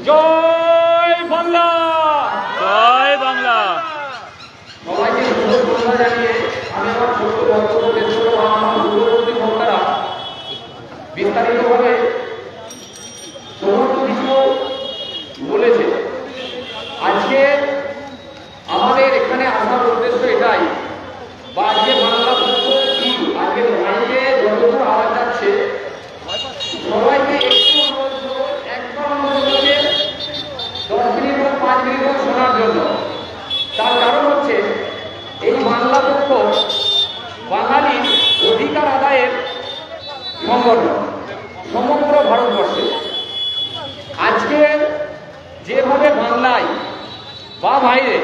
জয় বাংলা, জয় বাংলা। সবাইকে শুভেচ্ছা জানিয়ে আমি আমার ছোট্ট বক্তব্য পেশ করব। আমার পূর্ববর্তী বক্তারা বিস্তারিতভাবে সমস্ত কিছু বলেছে। আজকে আমাদের এখানে আসার উদ্দেশ্য এটাই, বা আজকে বাংলা পক্ষ কি, আজকে মাইকে যতদূর আওয়াজ যাচ্ছে সবাইকে একটু একবার মধ্যে 10 মিনিট বা 5 মিনিট শোনার জন্য। তার কারণ হচ্ছে এই বাংলা পক্ষ বাঙালির অধিকার আদায়ের সংগঠন সমগ্র ভারতবর্ষে। আজকে যেভাবে বাংলায় বা বাইরে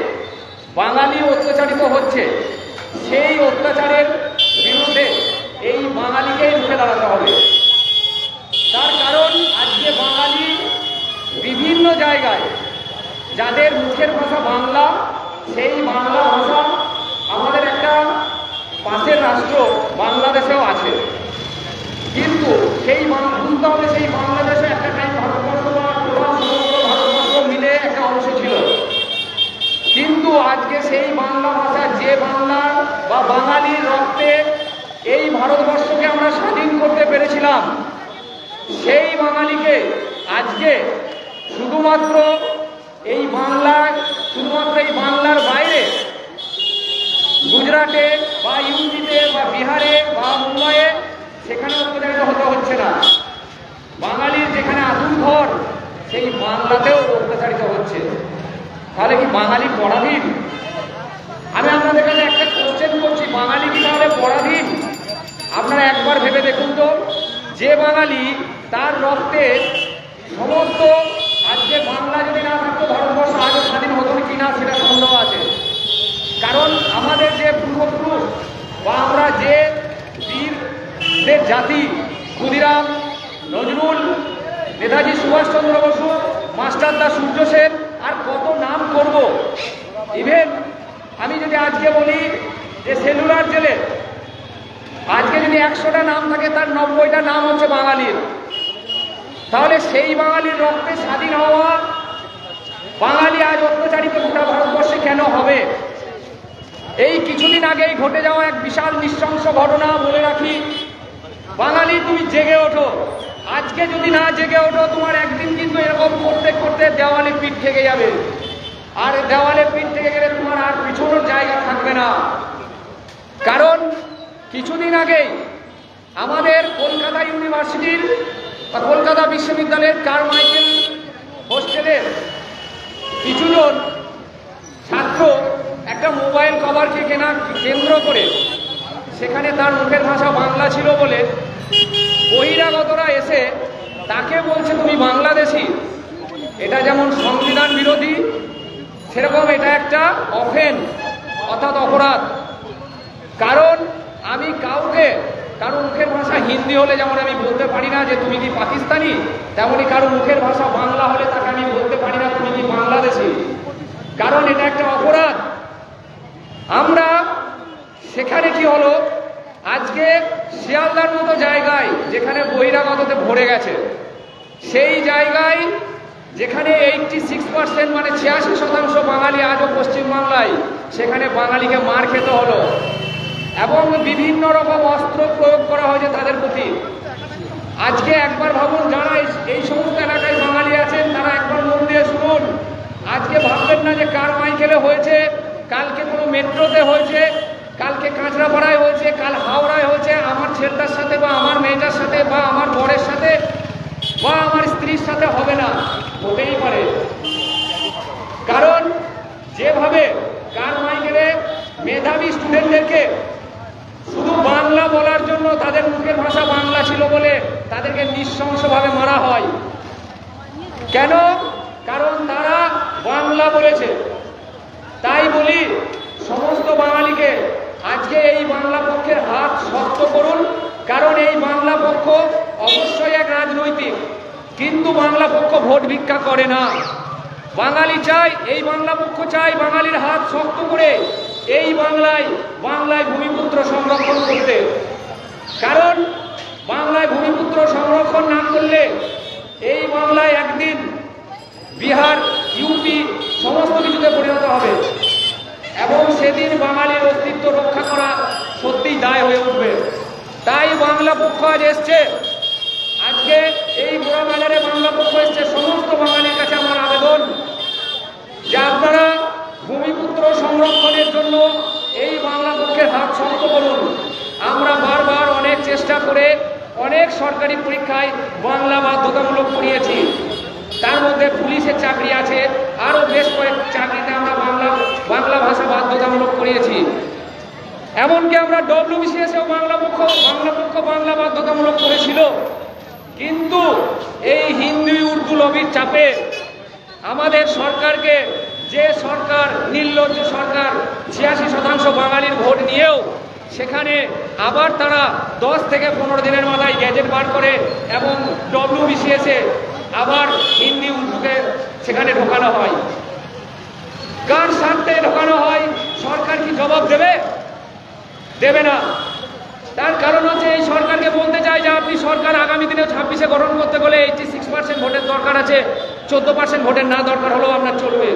বাঙালি অত্যাচারিত হচ্ছে, সেই অত্যাচারের বিরুদ্ধে এই বাঙালিকেই রুখে দাঁড়াতে হবে। তার কারণ আজকে বাঙালি বিভিন্ন জায়গায় যাদের মুখের ভাষা বাংলা, সেই বাংলা ভাষা আমাদের একটা পাশের রাষ্ট্র বাংলাদেশেও আছে, কিন্তু সেই বুঝতে হবে সেই বাংলাদেশে একটা টাইম ভারতবর্ষ বা সমগ্র ভারতবর্ষ মিলে একটা অংশ ছিল। কিন্তু আজকে সেই বাংলা ভাষা, যে বাংলা বা বাঙালির রক্তে এই ভারতবর্ষকে আমরা স্বাধীন করতে পেরেছিলাম, সেই বাঙালিকে আজকে শুধুমাত্র এই বাংলার বাইরে গুজরাটে বা ইউপিতে বা বিহারে বা মুম্বাইয়ে সেখানে অত্যাচারিত হতে হচ্ছে না। বাঙালির যেখানে আতুল ঘর, সেই বাংলাতেও অত্যাচারিত হচ্ছে। তাহলে কি বাঙালি পরাধীন? আমি আপনাদের কাছে একটা কোশ্চেন করছি, বাঙালি কি তাহলে পরাধীন? আপনারা একবার ভেবে দেখুন তো, যে বাঙালি তার রক্তে সমস্ত, আজকে বাংলা যদি না থাকতো ভারতবর্ষ আগে স্বাধীন হতো কিনা সেটা সন্দেহ আছে। কারণ আমাদের যে পূর্বপুরুষ বা আমরা যে বীরদের জাতি, ক্ষুদিরাম, নজরুল, নেতাজি সুভাষচন্দ্র বসু, মাস্টারদা সূর্য সেন, আর কত নাম করব। ইভেন আমি যদি আজকে বলি যে সেলুলার জেলে আজকে যদি 100টা নাম থাকে, তার 90টা নাম হচ্ছে বাঙালির। তাহলে সেই বাঙালির রক্তে স্বাধীন হওয়া বাঙালি আজ অত্যাচারিত গোটা ভারতবর্ষে কেন হবে? এই কিছুদিন আগেই ঘটে যাওয়া এক বিশাল নৃশংস ঘটনা বলে রাখি। বাঙালি তুমি জেগে ওঠো, আজকে যদি না জেগে ওঠো তোমার একদিন কিন্তু এরকম করতে করতে দেওয়ালে পিঠ থেকে যাবে, আর দেওয়ালে পিঠ থেকে গেলে তোমার আর পিছনের জায়গা থাকবে না। কারণ কিছুদিন আগেই আমাদের কলকাতা ইউনিভার্সিটির বা কলকাতা বিশ্ববিদ্যালয়ের কারমাইকেল হোস্টেলের কিছুজন ছাত্র একটা মোবাইল কভারকে কেন্দ্র করে, সেখানে তার মুখের ভাষা বাংলা ছিল বলে বহিরাগতরা এসে তাকে বলছে তুমি বাংলাদেশি। এটা যেমন সংবিধান বিরোধী, সেরকম এটা একটা অফেন্স অর্থাৎ অপরাধ। কারণ আমি কাউকে, কারো মুখের ভাষা হিন্দি হলে যেমন আমি বলতে পারি না যে তুমি কি পাকিস্তানি, তেমনই কারো মুখের ভাষা বাংলা হলে তাকে আমি বলতে পারি না তুমি কি বাংলাদেশি, কারণ এটা একটা অপরাধ। আমরা সেখানে কি হলো, আজকে শিয়ালদার মতো জায়গায় যেখানে বহিরাগততে ভরে গেছে, সেই জায়গায় যেখানে 86% মানে 86% বাঙালি আজও পশ্চিমবাংলায়, সেখানে বাঙালিকে মার খেতে হলো এবং বিভিন্ন রকম অস্ত্র প্রয়োগ করা হয়েছে তাদের প্রতি। আজকে একবার ভাবুন, যারা এই সমস্ত এলাকায় বাঙালি আছেন তারা একবার মন দিয়ে শুনুন। আজকে ভাববেন না যে কারমাইকেলে হয়েছে, কালকে কোনো মেট্রোতে হয়েছে, কালকে কাঁচরাপাড়ায় হয়েছে, কাল হাওড়ায় হয়েছে, আমার ছেলেটার সাথে বা আমার মেয়েটার সাথে বা আমার বরের সাথে বা আমার স্ত্রীর সাথে হবে না, হতেই পারে। কারণ যেভাবে কারমাইকেলে মেধাবী স্টুডেন্টদেরকে শুধু বাংলা বলার জন্য, তাদের মুখের ভাষা বাংলা ছিল বলে তাদেরকে নৃশংসভাবে মারা হয়। কেন? কারণ তারা বাংলা বলেছে। তাই বলি সমস্ত বাঙালিকে আজকে এই বাংলা পক্ষের হাত শক্ত করুন। কারণ এই বাংলা পক্ষ অবশ্যই এক রাজনৈতিক, কিন্তু বাংলা পক্ষ ভোট ভিক্ষা করে না। বাঙালি চাই, এই বাংলা পক্ষ চাই বাঙালির হাত শক্ত করে এই বাংলায় ভূমিপুত্র সংরক্ষণ করতে। কারণ বাংলায় ভূমিপুত্র সংরক্ষণ না করলে এই বাংলায় একদিন বিহার, ইউপি সমস্ত কিছুতে পরিণত হবে এবং সেদিন বাঙালির অস্তিত্ব রক্ষা করা সত্যিই দায় হয়ে উঠবে। তাই বাংলা পক্ষ আজ এসছে। আজকে এই বুড়া বাজারে বাংলা পক্ষ এসছে। সমস্ত বাঙালির কাছে আমার আবেদন যে আপনারা ভূমিপুত্র সংরক্ষণের জন্য এই বাংলা পক্ষের হাত শক্ত করুন। আমরা বারবার অনেক চেষ্টা করে অনেক সরকারি পরীক্ষায় বাংলা বাধ্যতামূলক করিয়েছি। তার মধ্যে পুলিশের চাকরি আছে, আরও বেশ কয়েক চাকরিতে আমরা বাংলা ভাষা বাধ্যতামূলক করিয়েছি। এমনকি আমরা ডব্লিউবিসিএসেও বাংলা পক্ষ বাংলা বাধ্যতামূলক করেছিল। কিন্তু এই হিন্দি উর্দু লবির চাপে আমাদের সরকারকে, যে সরকার নির্লজ্জ সরকার 86% বাঙালির ভোট নিয়েও সেখানে আবার তারা 10 থেকে 15 দিনের মাথায় গ্যাজেট বার করে এবং ডব্লিউবিসিএসে আবার হিন্দি উর্দুকে সেখানে ঢোকানো হয়। কার স্বার্থে ঢোকানো হয় সরকার কি জবাব দেবে? দেবে না। তার কারণ হচ্ছে এই সরকারকে বলতে চাই যে আপনি সরকার আগামী দিনে 26-এ গঠন করতে গেলে 86% ভোটের দরকার আছে, 14% ভোটের না দরকার হলেও আপনার চলবে।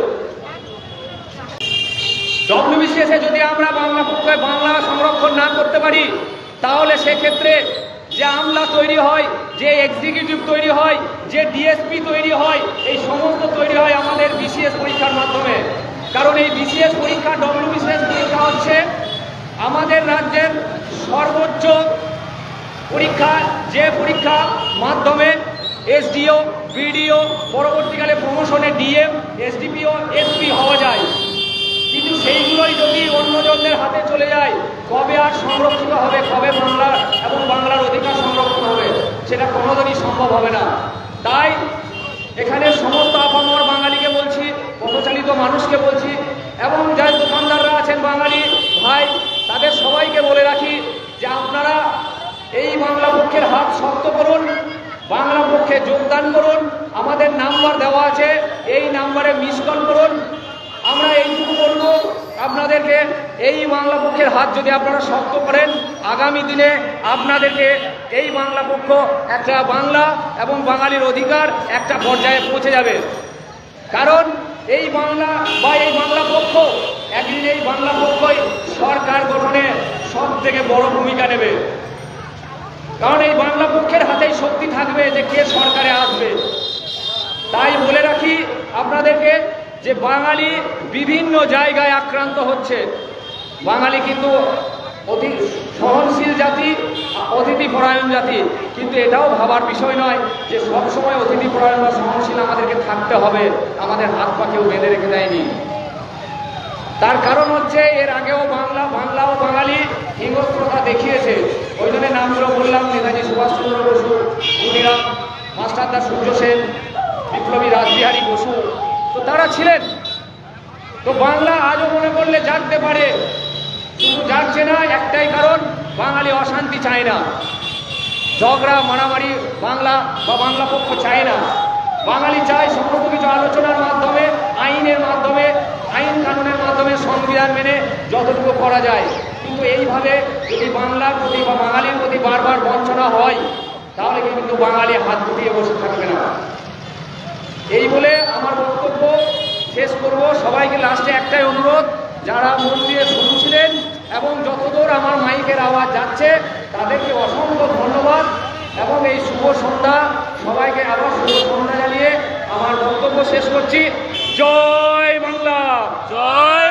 ডব্লিউবিসিএসে যদি আমরা বাংলা পক্ষে বাংলা সংরক্ষণ না করতে পারি তাহলে সেক্ষেত্রে যে আমলা তৈরি হয়, যে এক্সিকিউটিভ তৈরি হয়, যে ডিএসপি তৈরি হয়, এই সমস্ত তৈরি হয় আমাদের বিসিএস পরীক্ষার মাধ্যমে। কারণ এই বিসিএস পরীক্ষা, ডব্লিউবিসিএস পরীক্ষা হচ্ছে আমাদের রাজ্যের সর্বোচ্চ পরীক্ষা, যে পরীক্ষা মাধ্যমে এসডিও, বিডিও, পরবর্তীকালে প্রমোশনে ডিএম, এসডিপিও, এসপি হওয়া যায়। কিন্তু সেইগুলোই যদি অন্যজনদের হাতে চলে যায় কবে আর সংরক্ষিত হবে, কবে বাংলা এবং বাংলার অধিকার সংরক্ষণ হবে সেটা কোনোদিনই সম্ভব হবে না। তাই এখানে সমস্ত আপামর বাঙালিকে বলছি, পথচালিত মানুষকে বলছি এবং যারা দোকানদাররা আছেন বাঙালি ভাই, তাদের সবাইকে বলে রাখি যে আপনারা এই বাংলা পক্ষের হাত শক্ত করুন, বাংলা পক্ষে যোগদান করুন। আমাদের নাম্বার দেওয়া আছে, এই নাম্বারে মিস কল করুন। আমরা এইটুকু বলবো আপনাদেরকে, এই বাংলা পক্ষের হাত যদি আপনারা শক্ত করেন আগামী দিনে আপনাদেরকে এই বাংলা পক্ষ একটা বাংলা এবং বাঙালির অধিকার একটা পর্যায়ে পৌঁছে যাবে। কারণ এই বাংলা বা এই বাংলা পক্ষ একদিন এই বাংলা পক্ষই সরকার গঠনে সব থেকে বড় ভূমিকা নেবে। কারণ এই বাংলা পক্ষের হাতেই শক্তি থাকবে যে কে সরকারে আসবে। তাই বলে রাখি আপনাদেরকে যে বাঙালি বিভিন্ন জায়গায় আক্রান্ত হচ্ছে। বাঙালি কিন্তু অতি সহনশীল জাতি, অতিথিপরায়ণ জাতি, কিন্তু এটাও ভাবার বিষয় নয় যে সবসময় অতিথিপরায়ণ বা সহনশীল আমাদেরকে থাকতে হবে। আমাদের হাত পা কেউ বেঁধে রেখে দেয়নি। তার কারণ হচ্ছে এর আগেও বাংলা ও বাঙালি হিংস্রতা দেখিয়েছে। ওই জন্য নামগুলো বললাম, নেতাজি সুভাষচন্দ্র বসু, ক্ষুদিরাম, মাস্টারদা সূর্য সেন, বিপ্লবী রাসবিহারী বসু, তো তারা ছিলেন। তো বাংলা আজও মনে করলে জাগতে পারে, কিন্তু জাগছে না একটাই কারণ, বাঙালি অশান্তি চায় না, ঝগড়া মারামারি বাংলা বা বাংলা পক্ষ চায় না। বাঙালি চায় সমস্ত কিছু আলোচনার মাধ্যমে, আইনের মাধ্যমে, আইন কানুনের মাধ্যমে, সংবিধান মেনে যতটুকু করা যায়। কিন্তু এইভাবে যদি বাংলার প্রতি বা বাঙালির প্রতি বারবার বঞ্চনা হয় তাহলে কিন্তু বাঙালি হাত গুটিয়ে বসে থাকবে না। এই বলে আমার বক্তব্য শেষ করব। সবাইকে লাস্টে একটাই অনুরোধ, যারা মন দিয়ে শুনছিলেন এবং যতদূর আমার মাইকের আওয়াজ যাচ্ছে তাদেরকে অসংখ্য ধন্যবাদ এবং এই শুভ সন্ধ্যা সবাইকে আবার শুভ সন্ধ্যা জানিয়ে আমার বক্তব্য শেষ করছি। জয় বাংলা, জয়